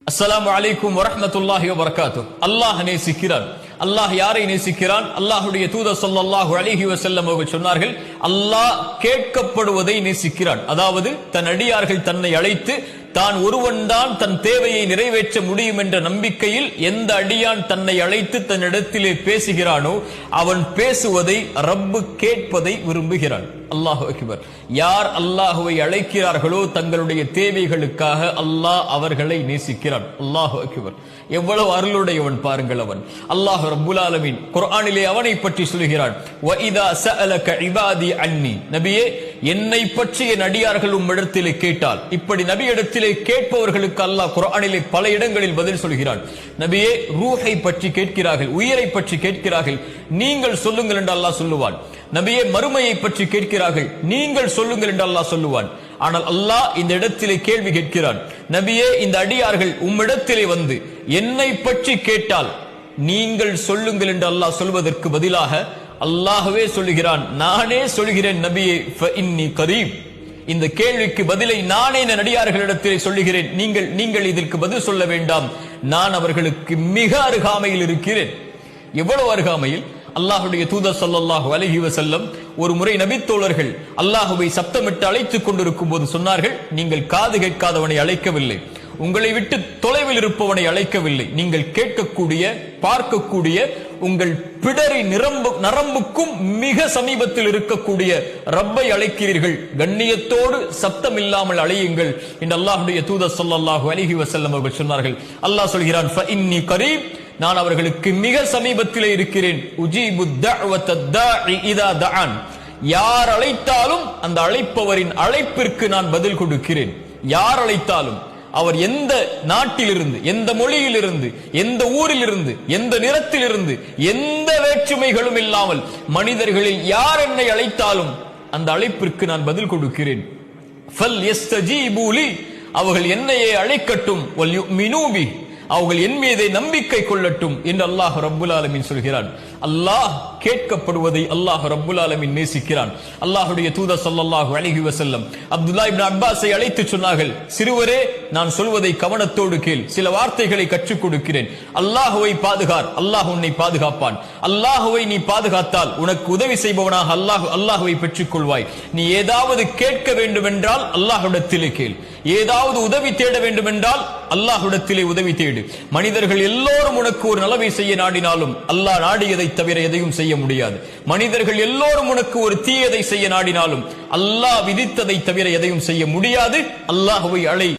அஸ்ஸலாமு அலைக்கும் வரஹ்மத்துல்லாஹி வபரகாத்துஹு. அல்லாஹ் நேசிக்கிறான். அல்லாஹ் யாரை நேசிக்கிறான்? அல்லாஹ்வுடைய தூதர் ஸல்லல்லாஹு அலைஹி வஸல்லம் அவர்கள் சொன்னார்கள், அல்லாஹ் கேட்கப்படுவதை நேசிக்கிறான். அதாவது தன் அடியார்கள் தன்னை அழைத்து தான் ஒருவன் தான் தன் தேவையை நிறைவேற்ற முடியும் என்ற நம்பிக்கையில் எந்த அடியான் தன்னை அழைத்து தன்னிடத்திலே பேசுகிறானோ அவன் பேசுவதை ரப்பு கேட்பதை விரும்புகிறான். அல்லாஹு அக்பர். யார் அல்லாஹுவை அழைக்கிறார்களோ தங்களுடைய தேவைகளுக்காக அல்லாஹ் அவர்களை நேசிக்கிறான். அல்லாஹு அக்பர். எவ்வளவு அருளுடையவன் பாருங்கள் அவன். அல்லாஹ் ரப்புல் ஆலமீன் குர்ஆனிலே அவனை பற்றி சொல்கிறான், வ இதா சஅலக இபாதி அன்னி. நபியே, என்னை பற்றி என் அடியார்கள் உம்மிடத்திலே கேட்டால். இப்படி நபியிடத்திலே கேட்பவர்களுக்கு அல்லாஹ் குர்ஆனிலே பல இடங்களில் பதில் சொல்கிறான். நபியே, ரூஹை பற்றி கேட்கிறார்கள், உயிரை பற்றி கேட்கிறார்கள், நீங்கள் சொல்லுங்கள் என்று அல்லாஹ் சொல்லுவான். நபியே, மறுமையை பற்றி கேட்கிறார்கள், நீங்கள் சொல்லுங்கள் என்று அல்லாஹ் சொல்லுவான். ஆனால் அல்லாஹ் இந்த இடத்திலே கேள்வி கேட்கிறான், நபியே, இந்த அடியார்கள் உம்மிடத்திலே வந்து என்னை பற்றி கேட்டால் நீங்கள் சொல்லுங்கள் என்று அல்லாஹ் சொல்வதற்கு பதிலாக அல்லாஹ்வே சொல்லுகிறான், நானே சொல்கிறேன் நபியே, ஃபஇன்னி கரீப். இந்த கேள்விக்கு பதிலை நானே என் அடியார்களிடத்திலே சொல்லுகிறேன், நீங்கள் இதற்கு பதில் சொல்ல வேண்டாம், நான் அவர்களுக்கு மிக அருகாமையில் இருக்கிறேன். எவ்வளவு அருகாமையில்? அல்லாஹுடைய தூதர் ஸல்லல்லாஹு அலைஹி வஸல்லம் ஒரு முறை நபித்தோழர்கள் அல்லாஹுவை சப்தமிட்டு அழைத்துக் கொண்டிருக்கும் போது சொன்னார்கள், நீங்கள் காது கேட்காதவனை அழைக்கவில்லை, உங்களை விட்டு தொலைவில் இருப்பவனை அழைக்கவில்லை, நீங்கள் கேட்கக்கூடிய பார்க்கக்கூடிய உங்கள் பிடரி நரம்புக்கும் மிக சமீபத்தில் இருக்கக்கூடிய ரப்பை அழைக்கிறீர்கள், கண்ணியத்தோடு சப்தம் இல்லாமல் அழையுங்கள் என்று அல்லாஹுடைய தூதர் ஸல்லல்லாஹு அலைஹி வஸல்லம் அவர்கள் சொன்னார்கள். அல்லாஹ் சொல்கிறான், ஃபஇன்னி கரீப், நான் அவர்களுக்கு மிக சமீபத்திலே இருக்கிறேன். உஜீபு தஅவத தாஇ இதா தஆன். யார் அழைத்தாலும் அந்த அழைப்பவரின் அழைப்பிற்கு நான் பதில் கொடுக்கிறேன். யார் அழைத்தாலும், அவர் எந்த நாட்டிலிருந்து, எந்த மொழியிலிருந்து, எந்த ஊரிலிருந்து, எந்த நிறத்திலிருந்து, எந்த வேற்றுமைகளும் இல்லாமல் மனிதர்களில் யார் என்னை அழைத்தாலும் அந்த அழைப்பிற்கு நான் பதில் கொடுக்கிறேன். ஃபல் யஸ்தஜீபு லி, அவர்கள் என்னையே அழைக்கட்டும், வல் யுமினூ பி, அவர்கள் என் மீதே நம்பிக்கை கொள்ளட்டும் என்று அல்லாஹ் ரப்புல் ஆலமீன் சொல்கிறான். அல்லாஹ் கேட்கப்படுவதை அல்லாஹ் ரப்புல் ஆலமீன் நேசிக்கிறான். அல்லாஹ்வுடைய தூதர் ஸல்லல்லாஹு அலைஹி வஸல்லம் அப்துல்லாஹ் இப்னு அப்பாஸை அழைத்து சொன்னார்கள், சிறுவரே, நான் சொல்வதை கவனத்தோடு கேள், சில வார்த்தைகளை கற்றுக் கொடுக்கிறேன். அல்லாஹ்வை பாதுகார், அல்லாஹ் உன்னை பாதுகாப்பான். அல்லாஹ்வை நீ பாதுகாத்தால் உனக்கு உதவி செய்பவனாக அல்லாஹ்வை பெற்றுக் கொள்வாய். நீ ஏதாவது கேட்க வேண்டும் என்றால் அல்லாஹ்விடத்திலே கேள், ஏதாவது உதவி தேட வேண்டும் என்றால் அல்லாஹ்விடத்திலே உதவி தேடு. மனிதர்கள் எல்லோரும் உனக்கு ஒரு நலவை செய்ய நாடினாலும் அல்லாஹ் நாடியதை தவிர எதையும் செய்ய முடியாது. மனிதர்கள் எல்லோரும் உனக்கு ஒரு தீயதை செய்ய நாடினாலும் அல்லாஹ் விதித்ததை தவிர எதையும் செய்ய முடியாது. அல்லாஹ்வை அழை.